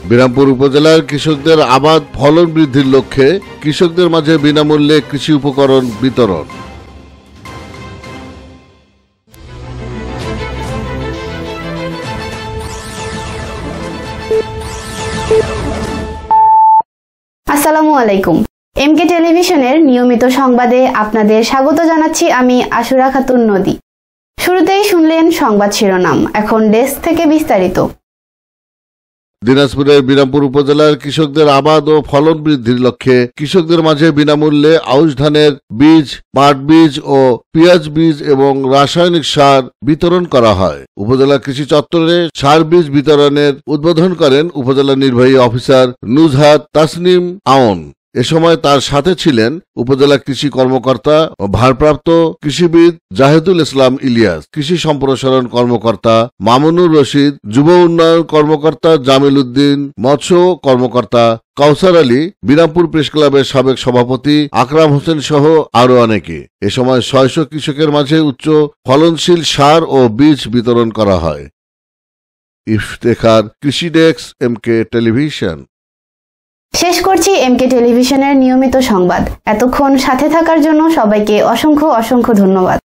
বিরামপুর উপজেলার কৃষকদের আবাদ ফলন বৃদ্ধির লক্ষ্যে কৃষকদের মাঝে বিনামূল্যে কৃষি উপকরণ বিতরণ। আসসালামু আলাইকুম। এমকে টেলিভিশনের নিয়মিত সংবাদে আপনাদের স্বাগত জানাচ্ছি আমি আশুরা খাতুন নদী। শুরুতেই শুনলেন সংবাদ শিরোনাম, এখন ডেস্ক থেকে বিস্তারিত। দিনাজপুরের বিরামপুর উপজেলার কৃষকদের আবাদ ও ফলন বৃদ্ধির লক্ষ্যে কৃষকদের মাঝে বিনামূল্যে আউশ ধানের বীজ, পাট বীজ ও পেঁয়াজ বীজ এবং রাসায়নিক সার বিতরণ করা হয়। উপজেলা কৃষি চত্বরে সার বীজ বিতরণের উদ্বোধন করেন উপজেলা নির্বাহী অফিসার নুজহাত তাসনিম আওন। এ সময় তার সাথে ছিলেন উপজেলা কৃষি কর্মকর্তা ও ভারপ্রাপ্ত কৃষিবিদ জাহেদুল ইসলাম ইলিয়াস, কৃষি সম্প্রসারণ কর্মকর্তা মামুনুর রশিদ, যুব উন্নয়ন কর্মকর্তা জামিল উদ্দিন, মৎস্য কর্মকর্তা কাউসার আলী, বিরামপুর প্রেস ক্লাবের সাবেক সভাপতি আকরাম হোসেন সহ আরো অনেকে। এ সময় ৬০০ কৃষকের মাঝে উচ্চ ফলনশীল সার ও বীজ বিতরণ করা হয়। ইফতেখার, কৃষি ডেস্ক, এমকে টেলিভিশন। শেষ করছি এমকে টেলিভিশনের নিয়মিত সংবাদ। এতক্ষণ সাথে থাকার জন্য সবাইকে অসংখ্য ধন্যবাদ।